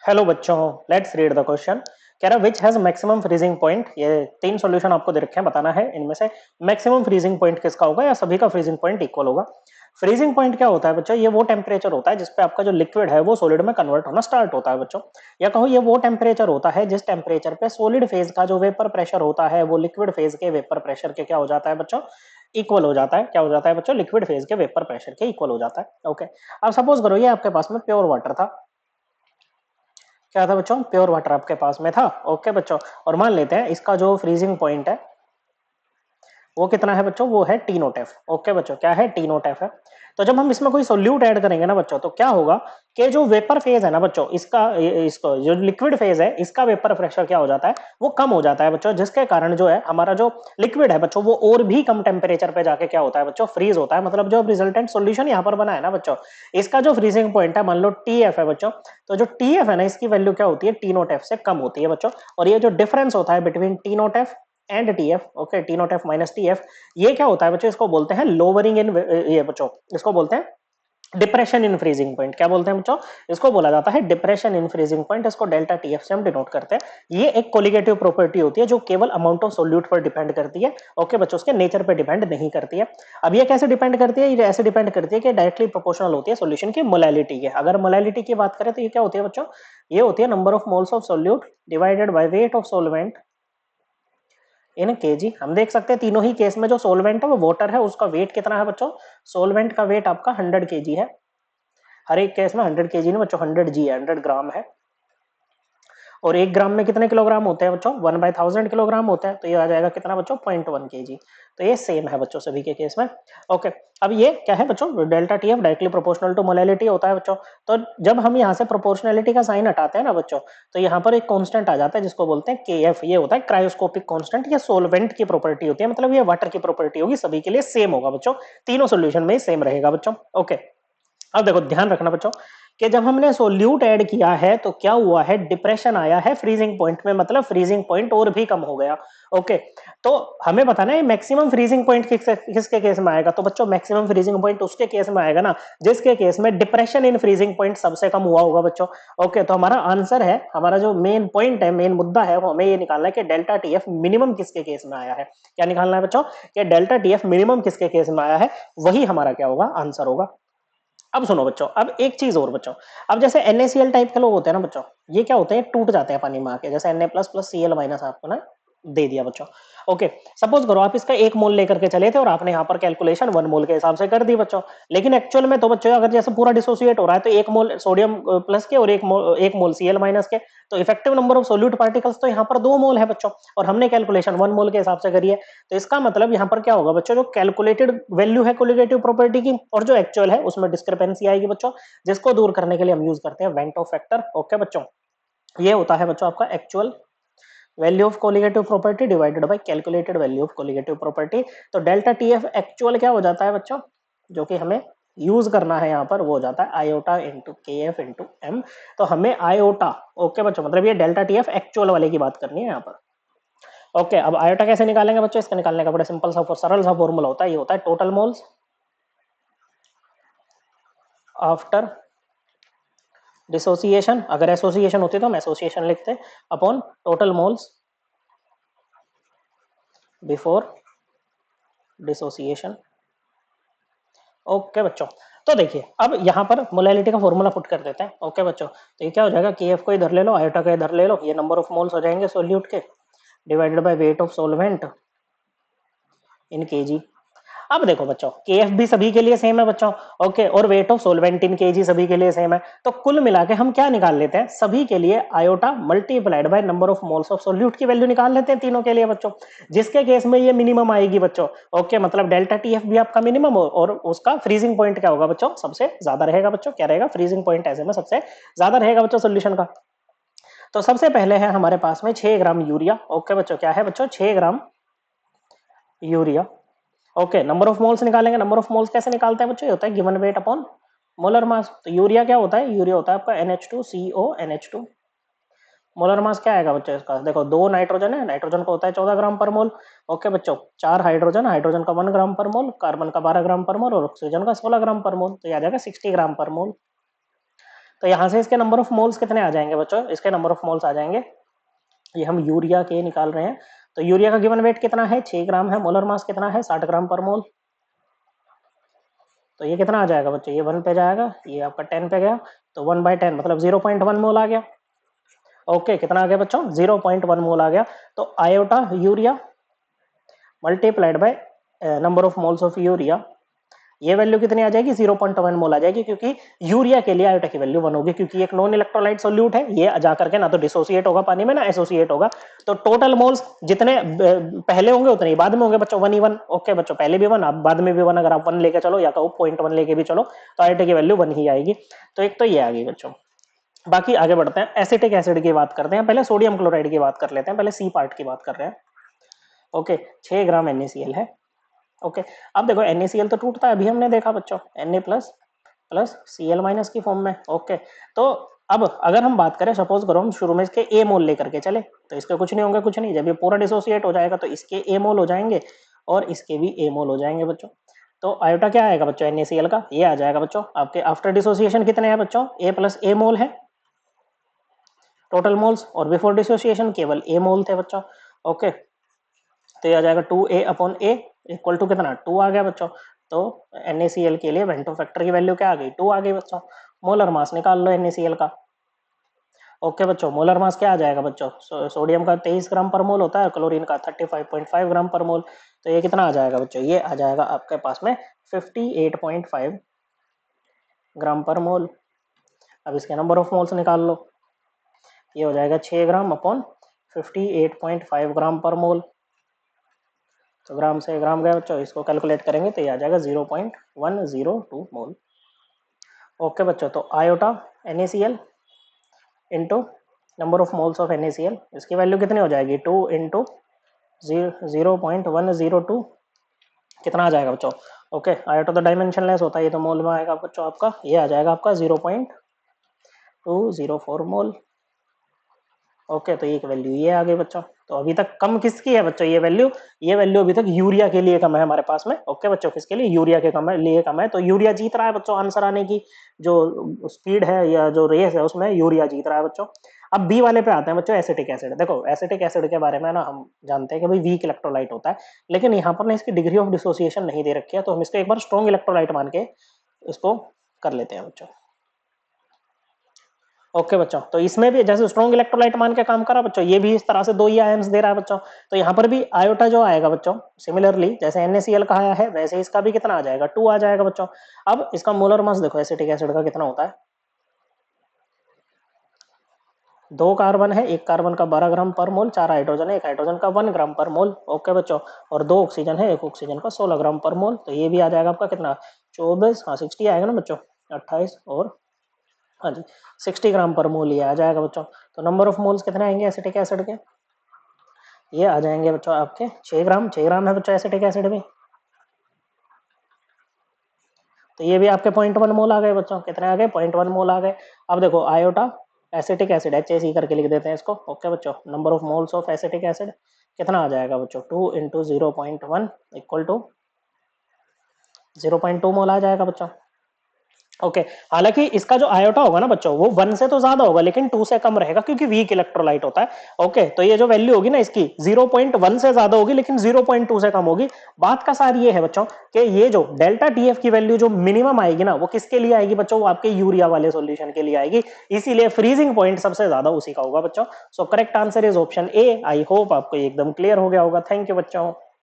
Hello बच्चों, let's read the question. कह रहा which has maximum freezing point. ये तीन सॉल्यूशन आपको दे रखे हैं, बताना है इनमें से मैक्सिमम फ्रीजिंग पॉइंट किसका होगा या सभी का फ्रीजिंग पॉइंट इक्वल होगा। फ्रीजिंग पॉइंट क्या होता है बच्चों? ये वो टेम्परेचर होता है जिसपे आपका जो लिक्विड है वो सॉलिड में कन्वर्ट होना स्टार्ट होता है बच्चों। या कहो ये वो टेम्परेचर होता है जिस टेम्परेचर पे सॉलिड फेज का जो वेपर प्रेशर होता है वो लिक्विड फेज के वेपर प्रेशर के क्या हो जाता है बच्चों? इक्वल हो जाता है। क्या हो जाता है बच्चों? लिक्विड फेज के वेपर प्रेशर के इक्वल हो जाता है। ओके, अब सपोज करो ये आपके पास में प्योर वाटर था। क्या था बच्चों? प्योर वाटर आपके पास में था। ओके बच्चों, और मान लेते हैं इसका जो फ्रीजिंग पॉइंट है वो कितना है बच्चों? वो है टी नोट एफ। ओके बच्चों, क्या है? टी नोट एफ है। तो जब हम इसमें कोई सोल्यूट ऐड करेंगे ना बच्चों, तो क्या होगा कि जो वेपर फेज है ना बच्चों, इसका इसको जो लिक्विड फेज है इसका वेपर प्रेशर क्या हो जाता है? वो कम हो जाता है बच्चों, जिसके कारण जो है हमारा जो लिक्विड है बच्चों वो और भी कम टेम्परेचर पे जाके क्या होता है बच्चों? फ्रीज होता है। मतलब जो रिजल्टेंट सोल्यूशन यहाँ पर बना है ना बच्चों, इसका जो फ्रीजिंग पॉइंट है मान लो टी एफ है बच्चों, तो जो टी एफ है ना इसकी वैल्यू क्या होती है? टी नोट एफ से कम होती है बच्चों। और ये जो डिफरेंस होता है between T note F and T F, okay, T note F minus T F, ये क्या होता है बच्चों? इसको बोलते हैं लोअरिंग इन, ये बच्चों इसको बोलते हैं डिप्रेशन इन फ्रीजिंग पॉइंट। क्या बोलते हैं बच्चों? इसको बोला जाता है डिप्रेशन इन फ्रीजिंग पॉइंट। इसको डेल्टा टीएफ से हम डिनोट करते हैं। ये एक कोलिगेटिव प्रॉपर्टी होती है जो केवल अमाउंट ऑफ सोल्यूट पर डिपेंड करती है। ओके बच्चों, उसके नेचर पर डिपेंड नहीं करती है। अब ये कैसे डिपेंड करती है? ये ऐसे डिपेंड करती है कि डायरेक्टली प्रोपोर्शनल होती है सॉल्यूशन की मोलैलिटी के। अगर मोलैलिटी की बात करें तो ये क्या होती है बच्चों? ये होती है number of moles of solute divided by weight of solvent in KG. हम देख सकते हैं तीनों ही केस में जो सोलवेंट है वो वाटर है, उसका वेट कितना है बच्चों? सोलवेंट का वेट आपका 100 केजी है। हर एक केस में 100 केजी नहीं बच्चों, 100 जी है, 100 ग्राम है। और एक ग्राम में कितने किलोग्राम होते हैं बच्चों? 1/1000 किलोग्राम होते हैं। तो ये आ जाएगा कितना बच्चों? 0.1 केजी। तो ये सेम है बच्चों सभी के केस में। ओके, अब ये क्या है बच्चों? Delta T f directly proportional to molality होता है बच्चों। तो जब हम यहाँ से प्रोपोर्शनैलिटी का साइन हटाते हैं ना बच्चों, तो यहाँ पर एक कांस्टेंट आ जाता है जिसको बोलते हैं के एफ। ये होता है क्रायोस्कोपिक कांस्टेंट। ये सोलवेंट की प्रॉपर्टी होती है, मतलब ये वाटर की प्रॉपर्टी होगी, सभी के लिए सेम होगा बच्चों। तीनों सोल्यूशन में सेम रहेगा बच्चों। ओके, अब देखो ध्यान रखना बच्चों कि जब हमने सोल्यूट ऐड किया है तो क्या हुआ है? डिप्रेशन आया है फ्रीजिंग पॉइंट में, मतलब फ्रीजिंग पॉइंट और भी कम हो गया। ओके, तो हमें बताना है मैक्सिमम फ्रीजिंग पॉइंट किसके केस में आएगा। तो बच्चों मैक्सिमम फ्रीजिंग पॉइंट उसके केस में आएगा ना जिसके केस में डिप्रेशन इन फ्रीजिंग पॉइंट सबसे कम हुआ होगा बच्चों। ओके, तो हमारा आंसर है, हमारा जो मेन पॉइंट है, मेन मुद्दा है, वो हमें ये निकालना है कि डेल्टा टीएफ मिनिमम किसके केस में आया है। क्या निकालना है बच्चों? कि डेल्टा टीएफ मिनिमम किसके केस में आया है, वही हमारा क्या होगा? आंसर होगा। अब सुनो बच्चों, अब एक चीज और बच्चों, अब जैसे NaCl टाइप के लोग होते हैं ना बच्चों, ये क्या होते हैं? टूट जाते हैं पानी में आके। जैसे Na plus plus Cl minus आपको ना दे दिया बच्चों। ओके, सपोज करो आप इसका 1 मोल लेकर के चले थे और आपने यहाँ पर कैलकुलेशन 1 मोल के हिसाब से कर दी बच्चों। लेकिन एक्चुअल में तो बच्चों अगर जैसे पूरा डिसोसिएट हो रहा है तो 1 मोल सोडियम प्लस के और 1 मोल Cl माइनस के, तो effective number of solute particles तो यहाँ पर 2 मोल है बच्चों, और हमने कैलकुलेशन 1 मोल के हिसाब से करी है। तो इसका मतलब यहाँ पर क्या होगा बच्चों? जो कैलकुलेटेड वैल्यू है कोलिगेटिव प्रॉपर्टी की और जो एक्चुअल है उसमें डिस्क्रिपेंसी आएगी बच्चों, जिसको दूर करने के लिए हम यूज करते हैं वेंट ऑफ फैक्टर। ओके बच्चों, ये होता है बच्चों आपका actual value of colligative property divided by calculated value of colligative property. तो डेल्टा टीएफ एक्चुअल क्या हो जाता है बच्चों, जो कि हमें यूज करना है यहाँ पर, वो हो जाता है आयोटा इंटू के एफ इंटू एम। तो हमें आयोटा, ओके बच्चों, मतलब ये डेल्टा टीएफ एक्चुअल वाले की बात करनी है यहाँ पर। ओके, अब आयोटा कैसे निकालेंगे बच्चों? इसका निकालने का बड़ा सिंपल सा सरल सा फॉर्मूला होता है। ये होता है टोटल मोल्स आफ्टर डिसोसिएशन। अगर एसोसिएशन होती तो हम एसोसिएशन लिखते, upon total moles before dissociation. Okay बच्चों, तो देखिए अब यहाँ पर मोलैलिटी का फॉर्मूला पुट कर देते हैं। ओके बच्चों, तो ये क्या हो जाएगा? के एफ को इधर ले लो, आयोटा का इधर ले लो, ये नंबर ऑफ मोल्स हो जाएंगे सोल्यूट के divided by weight of solvent in KG. अब देखो बच्चों, केएफ भी सभी के लिए सेम है बच्चों। ओके, और weight of solvent in KG सभी के लिए सेम है। तो कुल मिला के हम क्या निकाल लेते हैं? सभी के लिए iota multiplied by number of moles of solute की वैल्यू निकाल लेते हैं तीनों के लिए बच्चों, जिसके केस में ये मिनिमम आएगी बच्चों। ओके, मतलब डेल्टा टीएफ भी आपका मिनिमम हो और उसका फ्रीजिंग पॉइंट क्या होगा बच्चों? सबसे ज्यादा रहेगा बच्चों। क्या रहेगा? फ्रीजिंग पॉइंट ऐसे में सबसे ज्यादा रहेगा बच्चों सोल्यूशन का। तो सबसे पहले है हमारे पास में 6 ग्राम यूरिया। ओके बच्चों, क्या है बच्चों? 6 gram urea. Okay, number of moles निकालेंगे। नंबर ऑफ मोल्स कैसे निकालते हैं बच्चों? ये होता है given weight upon molar mass. तो यूरिया क्या होता है? यूरिया होता है आपका NH2CO NH2। मोलर मास क्या आएगा बच्चों इसका? देखो, 2 नाइट्रोजन है, नाइट्रोजन का होता है 14 ग्राम पर मोल। ओके बच्चों, 4 हाइड्रोजन, हाइड्रोजन का 1 ग्राम पर मोल, कार्बन का 12 ग्राम पर मोल और ऑक्सीजन का 16 ग्राम पर मोल। तो ये आ जाएगा 60 ग्राम पर मोल। तो यहाँ से इसके नंबर ऑफ मोल्स कितने आ जाएंगे बच्चों, इसके नंबर ऑफ मोल्स आ जाएंगे, ये हम यूरिया के निकाल रहे हैं, तो यूरिया का गिवन वेट कितना है 6 ग्राम है, मोलर मास कितना है 60 ग्राम पर मोल, तो ये कितना आ जाएगा बच्चों, ये 1 पे जाएगा, ये आपका 10 पे गया, तो 1/10 मतलब 0.1 मोल आ गया। ओके, कितना आ गया बच्चों 0.1 मोल आ गया। तो iota urea multiplied by number of moles of urea, ये वैल्यू कितनी आ जाएगी 0.1 मोल आ जाएगी, क्योंकि यूरिया के लिए आयोटा की वैल्यू 1 होगी, क्योंकि एक नॉन इलेक्ट्रोलाइट सोल्यूट है, ये जाकर के ना तो डिसोसिएट होगा पानी में ना एसोसिएट होगा, तो टोटल मोल्स जितने पहले होंगे उतने ही बाद में होंगे बच्चों, 1 ही 1। ओके बच्चों, पहले भी 1 अब बाद में भी 1, अगर आप 1 लेके चलो या कहो 0.1 लेके भी चलो तो आयोटा की वैल्यू 1 ही आएगी। तो एक तो ये आ गई बच्चों। बाकी आगे बढ़ते हैं, एसिटिक एसिड की बात करते हैं, पहले सोडियम क्लोराइड की बात कर लेते हैं, पहले सी पार्ट की बात कर रहे हैं। ओके, 6 ग्राम NaCl है। ओके, अब देखो NaCl तो टूटता है, अभी हमने देखा बच्चों Na plus plus Cl minus की फॉर्म में। ओके, तो अब अगर हम बात करें, सपोज करो हम शुरू में इसके A मोल लेकर के चले, तो इसके कुछ नहीं होंगे, कुछ नहीं, जब ये पूरा डिसोसिएट हो जाएगा तो इसके A मोल हो जाएंगे और इसके भी A मोल हो जाएंगे बच्चों। तो आयोटा क्या आएगा बच्चों NaCl का, ये आ जाएगा बच्चों आपके आफ्टर डिसोसिएशन कितने हैं बच्चों, A प्लस A मोल है टोटल मोल्स, और बिफोर डिसोसिएशन केवल A मोल थे बच्चों। ओके, तो ये आ जाएगा 2A upon A equal to कितना 2 आ गया बच्चों। तो NaCl के लिए वेंटो फैक्टर की वैल्यू क्या आ गई 2 आ गई बच्चों। मोलर मास निकाल लो NaCl का। ओके बच्चों, मोलर मास क्या आ जाएगा बच्चों, सोडियम का 23 ग्राम पर मोल होता है, क्लोरीन का 35.5 ग्राम पर मोल, तो ये कितना आ जाएगा बच्चों, ये आ जाएगा आपके पास में 58.5 ग्राम पर मोल। अब इसके नंबर ऑफ मोल्स निकाल लो, ये हो जाएगा 6 ग्राम अपॉन 58.5 ग्राम पर मोल, तो ग्राम से ग्राम गया बच्चों, इसको कैलकुलेट करेंगे तो ये आ जाएगा 0.102 मोल। ओके बच्चों, तो iota NaCl into number of moles of NaCl, इसकी वैल्यू कितनी हो जाएगी 2 इंटू 0.102, कितना आ जाएगा बच्चों। ओके, आयोटा तो डायमेंशनलेस होता है, ये तो मोल में आएगा बच्चों आपका, ये आ जाएगा आपका 0.204 मोल। ओके, तो एक वैल्यू ये आ गई बच्चों। तो अभी तक कम किसकी है बच्चों ये वैल्यू अभी तक यूरिया के लिए कम है हमारे पास में। ओके बच्चों, किसके लिए यूरिया के लिए कम है, तो यूरिया जीत रहा है बच्चों, आंसर आने की जो स्पीड है या जो रेस है उसमें यूरिया जीत रहा है बच्चों। अब बी वाले पे आते हैं बच्चों, एसिटिक एसिड। देखो एसिटिक एसिड के बारे में ना हम जानते हैं कि भाई वीक इलेक्ट्रोलाइट होता है, लेकिन यहाँ पर ना इसकी डिग्री ऑफ डिसोसिएशन नहीं दे रखी है, तो हम इसको एक बार स्ट्रॉन्ग इलेक्ट्रोलाइट मान के इसको कर लेते हैं बच्चों। ओके बच्चों, तो इसमें भी जैसे स्ट्रॉन्ग इलेक्ट्रोलाइट मान के काम करा बच्चों, ये भी इस तरह से 2 ही आयन्स दे रहा है बच्चों, तो यहाँ पर भी आयोटा जो आएगा बच्चों सिमिलरली जैसे NaCl का आया है वैसे इसका भी कितना आ जाएगा 2 आ जाएगा बच्चों। अब इसका मोलर मास देखो एसिटिक एसिड का कितना होता है, 2 कार्बन है, एक कार्बन का 12 ग्राम पर मोल, 4 हाइड्रोजन है, एक हाइड्रोजन का 1 ग्राम पर मोल। ओके बच्चों, और 2 ऑक्सीजन है, एक ऑक्सीजन का 16 ग्राम पर मोल, तो ये भी आ जाएगा आपका कितना 24, हाँ 60 आएगा ना बच्चों, 28 और हाँ जी 60 ग्राम पर मोल ये आ जाएगा बच्चों। तो नंबर ऑफ मोल्स कितने आएंगे एसिटिक एसिड के, ये आ जाएंगे बच्चों आपके 6 ग्राम है बच्चों एसिटिक एसिड में, तो ये भी आपके 0.1 मोल आ गए बच्चों, कितने आ गए 0.1 मोल आ गए। अब देखो आयोटा एसिटिक एसिड HAC करके लिख देते हैं इसको। ओके बच्चों, number of moles of acetic acid कितना आ जाएगा बच्चों 2 इंटू 0.1 इक्वल टू 0.2 मोल आ जाएगा बच्चों। ओके, हालांकि इसका जो आयोटा होगा ना बच्चों वो 1 से तो ज्यादा होगा लेकिन 2 से कम रहेगा क्योंकि वीक इलेक्ट्रोलाइट होता है। ओके, तो ये जो वैल्यू होगी ना इसकी 0.1 से ज्यादा होगी लेकिन 0.2 से कम होगी। बात का सार ये है बच्चों कि ये जो डेल्टा TF की वैल्यू जो मिनिमम आएगी ना वो किसके लिए आएगी बच्चों, वो आपके यूरिया वाले सॉल्यूशन के लिए आएगी, इसीलिए फ्रीजिंग पॉइंट सबसे ज्यादा उसी का होगा बच्चों। So correct answer is option A. I hope आपको एकदम क्लियर हो गया होगा। थैंक यू बच्चों।